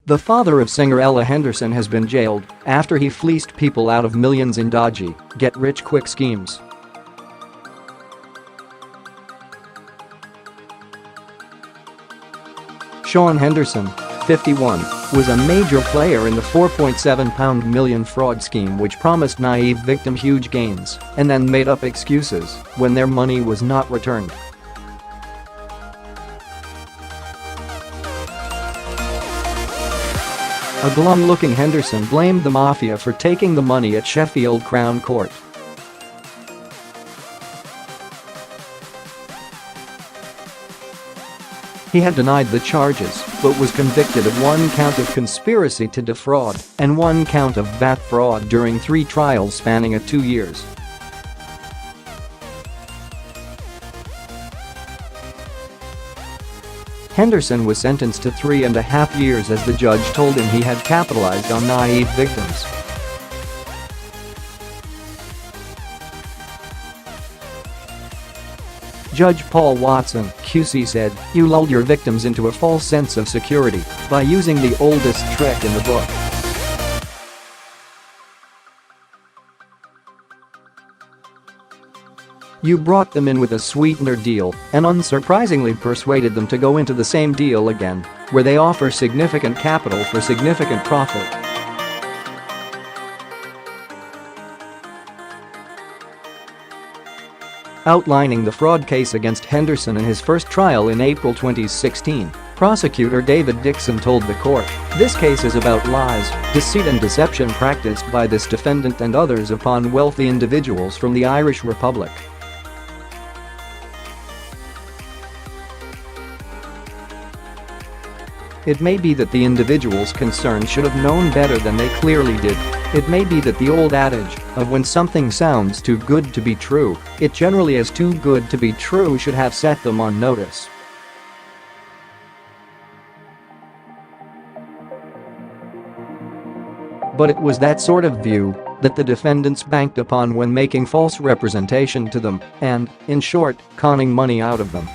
The father of singer Ella Henderson has been jailed after he fleeced people out of millions in dodgy, get-rich-quick schemes. Sean Henderson, 51, was a major player in the £4.7 million fraud scheme which promised naive victims huge gains and then made up excuses when their money was not returned. A glum-looking Henderson blamed the mafia for taking the money at Sheffield Crown Court. He had denied the charges, but was convicted of 1 count of conspiracy to defraud and 1 count of VAT fraud during 3 trials spanning 2 years. Henderson was sentenced to 3.5 years as the judge told him he had capitalized on naive victims. Judge Paul Watson, QC said, "You lulled your victims into a false sense of security by using the oldest trick in the book. You brought them in with a sweetener deal and unsurprisingly persuaded them to go into the same deal again, where they offer significant capital for significant profit." Outlining the fraud case against Henderson in his first trial in April 2016, prosecutor David Dixon told the court, "This case is about lies, deceit and deception practiced by this defendant and others upon wealthy individuals from the Irish Republic." It may be that the individuals concerned should have known better than they clearly did. It may be that the old adage of when something sounds too good to be true, it generally is too good to be true should have set them on notice. But it was that sort of view that the defendants banked upon when making false representation to them and, in short, conning money out of them.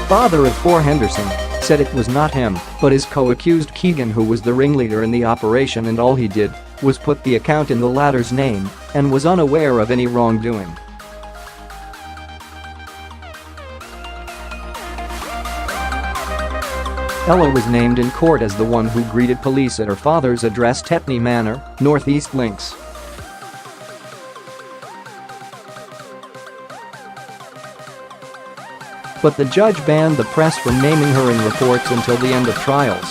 Father of 4 Henderson said it was not him, but his co-accused Keegan who was the ringleader in the operation, and all he did was put the account in the latter's name and was unaware of any wrongdoing. Ella was named in court as the one who greeted police at her father's address, Tetney Manor, North East Links. But the judge banned the press from naming her in reports until the end of trials.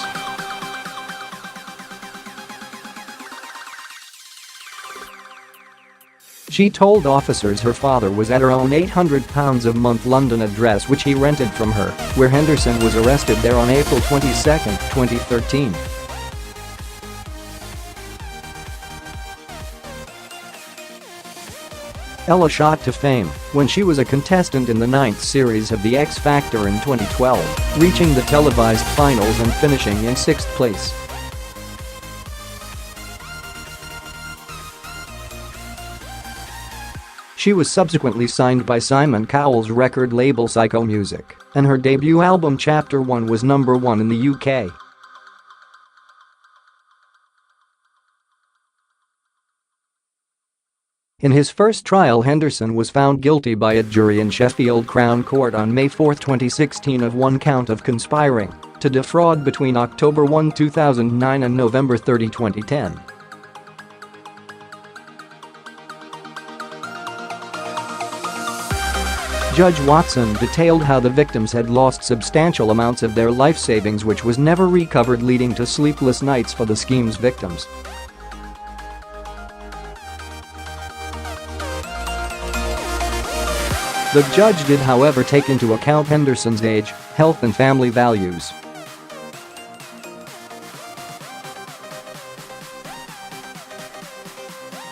She told officers her father was at her own £800 a month London address which he rented from her, where Henderson was arrested there on April 22, 2013. Ella shot to fame when she was a contestant in the 9th series of The X Factor in 2012, reaching the televised finals and finishing in 6th place. She was subsequently signed by Simon Cowell's record label Psycho Music, and her debut album Chapter 1 was #1 in the UK. In his first trial, Henderson was found guilty by a jury in Sheffield Crown Court on May 4, 2016 of 1 count of conspiring to defraud between October 1, 2009 and November 30, 2010. Judge Watson detailed how the victims had lost substantial amounts of their life savings which was never recovered, leading to sleepless nights for the scheme's victims. The judge did, however, take into account Henderson's age, health and family values.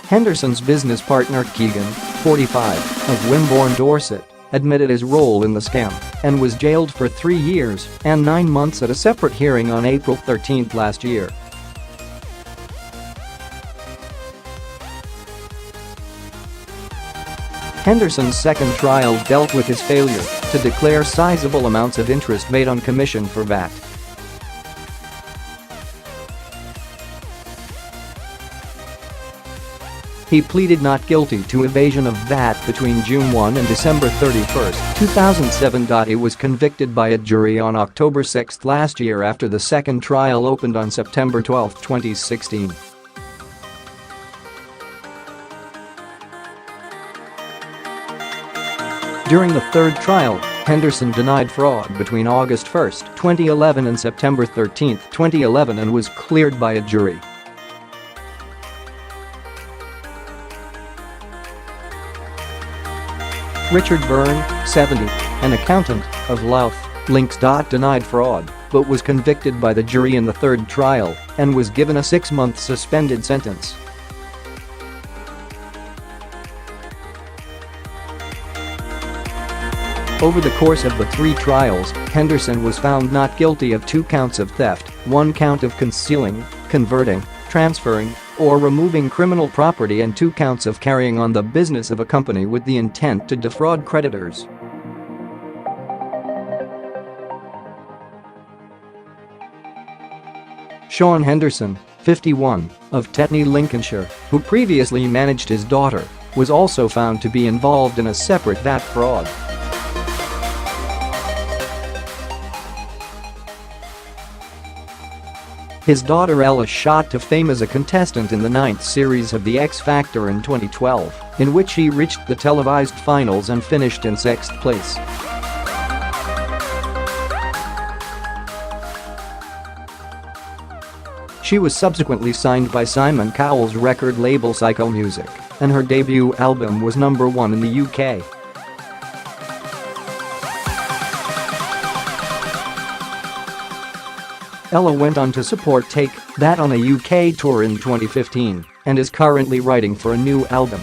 Henderson's business partner Keegan, 45, of Wimborne, Dorset, admitted his role in the scam and was jailed for 3 years and 9 months at a separate hearing on April 13 last year. Henderson's second trial dealt with his failure to declare sizable amounts of interest made on commission for VAT. He pleaded not guilty to evasion of VAT between June 1 and December 31, 2007. He was convicted by a jury on October 6 last year after the second trial opened on September 12, 2016. During the third trial, Henderson denied fraud between August 1, 2011 and September 13, 2011 and was cleared by a jury. Richard Byrne, 70, an accountant of Louth Links. Denied fraud but was convicted by the jury in the third trial and was given a 6-month suspended sentence. Over the course of the 3 trials, Henderson was found not guilty of 2 counts of theft, 1 count of concealing, converting, transferring, or removing criminal property and 2 counts of carrying on the business of a company with the intent to defraud creditors. Sean Henderson, 51, of Tetney, Lincolnshire, who previously managed his daughter, was also found to be involved in a separate VAT fraud. His daughter Ella shot to fame as a contestant in the 9th series of The X Factor in 2012, in which she reached the televised finals and finished in 6th place. She was subsequently signed by Simon Cowell's record label Psycho Music, and her debut album was #1 in the UK. Ella went on to support Take That on a UK tour in 2015 and is currently writing for a new album.